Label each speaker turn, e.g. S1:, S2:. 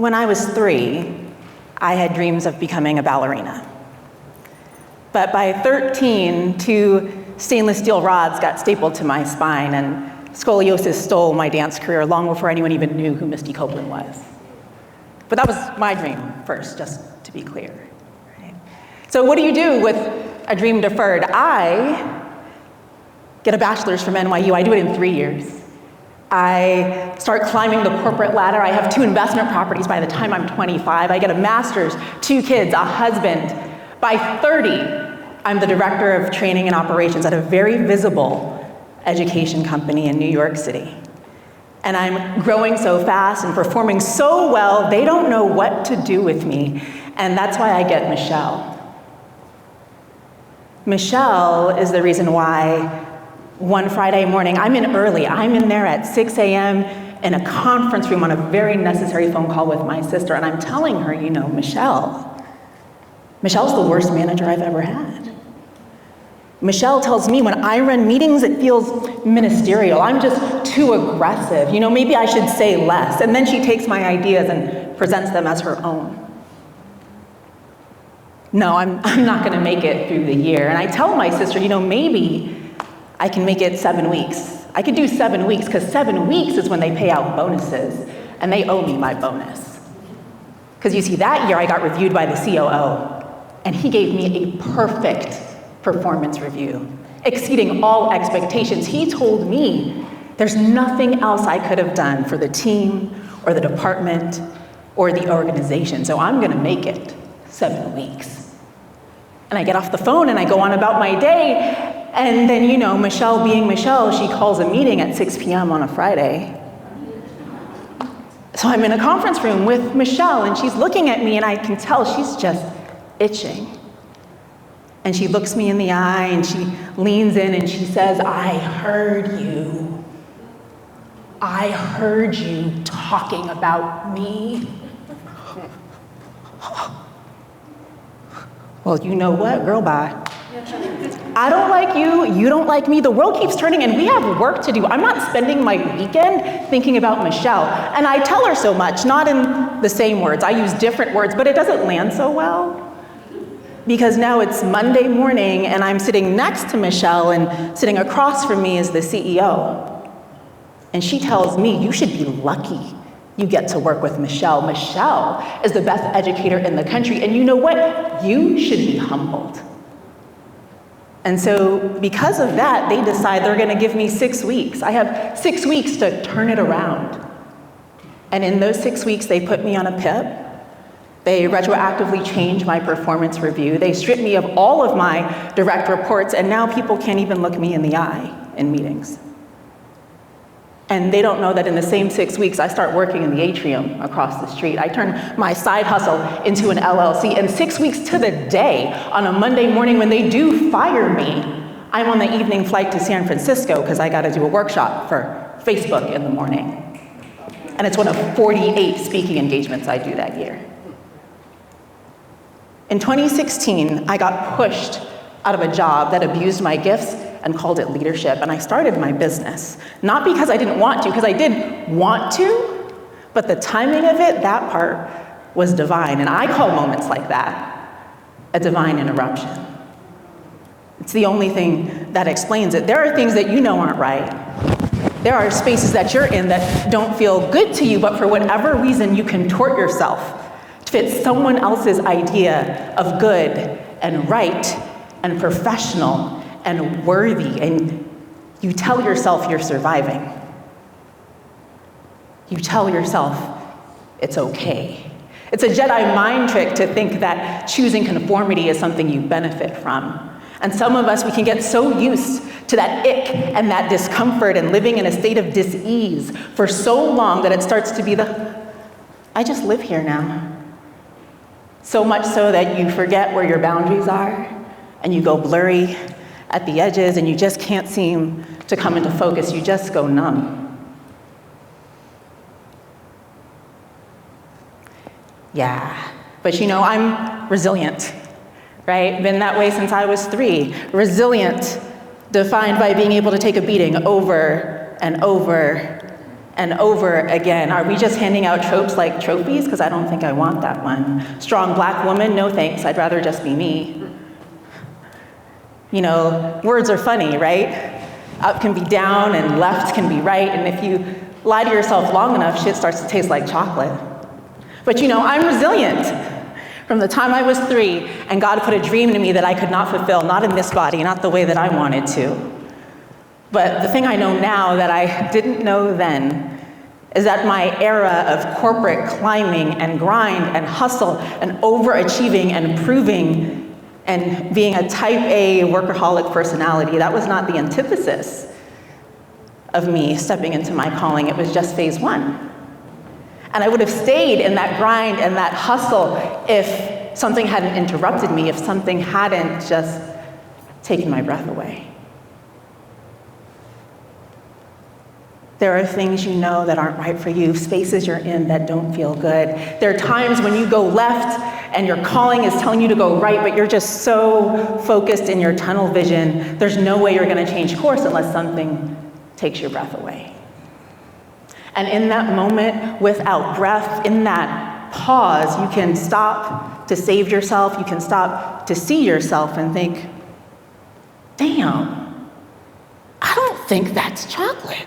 S1: When I was 3, I had dreams of becoming a ballerina. But by 13, 2 stainless steel rods got stapled to my spine, and scoliosis stole my dance career long before anyone even knew who Misty Copeland was. But that was my dream first, just to be clear. Right? So what do you do with a dream deferred? I get a bachelor's from NYU. I do it in 3 years. I start climbing the corporate ladder. I have 2 investment properties by the time I'm 25. I get a master's, 2 kids, a husband. By 30, I'm the director of training and operations at a very visible education company in New York City. And I'm growing so fast and performing so well, they don't know what to do with me. And that's why I get Michelle. Michelle is the reason why one Friday morning, I'm in early. I'm in there at 6 a.m. in a conference room on a very necessary phone call with my sister, and I'm telling her, Michelle's the worst manager I've ever had. Michelle tells me when I run meetings, it feels ministerial. I'm just too aggressive. Maybe I should say less. And then she takes my ideas and presents them as her own. No, I'm not gonna make it through the year. And I tell my sister, maybe I can make it 7 weeks. I could do 7 weeks, because 7 weeks is when they pay out bonuses, and they owe me my bonus. Because you see, that year I got reviewed by the COO, and he gave me a perfect performance review, exceeding all expectations. He told me there's nothing else I could have done for the team, or the department, or the organization, so I'm gonna make it 7 weeks. And I get off the phone and I go on about my day, and then, Michelle being Michelle, she calls a meeting at 6 p.m. on a Friday. So I'm in a conference room with Michelle, and she's looking at me, and I can tell she's just itching. And she looks me in the eye, and she leans in, and she says, I heard you. I heard you talking about me. Well, you know what? Girl, bye. I don't like you, you don't like me, the world keeps turning, and we have work to do. I'm not spending my weekend thinking about Michelle. And I tell her so much, not in the same words. I use different words, but it doesn't land so well. Because now it's Monday morning, and I'm sitting next to Michelle, and sitting across from me is the CEO. And she tells me, you should be lucky you get to work with Michelle. Michelle is the best educator in the country, and you know what? You should be humbled. And so because of that, they decide they're gonna give me 6 weeks. I have 6 weeks to turn it around. And in those 6 weeks, they put me on a PIP. They retroactively change my performance review. They strip me of all of my direct reports, and now people can't even look me in the eye in meetings. And they don't know that in the same 6 weeks, I start working in the atrium across the street. I turn my side hustle into an LLC, and 6 weeks to the day, on a Monday morning when they do fire me, I'm on the evening flight to San Francisco because I gotta do a workshop for Facebook in the morning. And it's one of 48 speaking engagements I do that year. In 2016, I got pushed out of a job that abused my gifts and called it leadership, and I started my business. Not because I didn't want to, because I did want to, but the timing of it, that part, was divine, and I call moments like that a divine interruption. It's the only thing that explains it. There are things that you know aren't right. There are spaces that you're in that don't feel good to you, but for whatever reason, you contort yourself to fit someone else's idea of good and right and professional and worthy, and you tell yourself you're surviving. You tell yourself it's okay. It's a Jedi mind trick to think that choosing conformity is something you benefit from. And some of us, we can get so used to that ick and that discomfort and living in a state of dis-ease for so long that it starts to be I just live here now. So much so that you forget where your boundaries are, and you go blurry at the edges, and you just can't seem to come into focus. You just go numb. Yeah, but I'm resilient, right? Been that way since I was 3. Resilient, defined by being able to take a beating over and over and over again. Are we just handing out tropes like trophies? Because I don't think I want that one. Strong black woman, no thanks, I'd rather just be me. You know, words are funny, right? Up can be down and left can be right, and if you lie to yourself long enough, shit starts to taste like chocolate. But you know, I'm resilient. From the time I was 3, and God put a dream into me that I could not fulfill, not in this body, not the way that I wanted to. But the thing I know now that I didn't know then is that my era of corporate climbing and grind and hustle and overachieving and proving and being a type A workaholic personality, that was not the antithesis of me stepping into my calling. It was just phase 1. And I would have stayed in that grind and that hustle if something hadn't interrupted me, if something hadn't just taken my breath away. There are things you know that aren't right for you, spaces you're in that don't feel good. There are times when you go left and your calling is telling you to go right, but you're just so focused in your tunnel vision, there's no way you're gonna change course unless something takes your breath away. And in that moment, without breath, in that pause, you can stop to save yourself, you can stop to see yourself and think, damn, I don't think that's chocolate.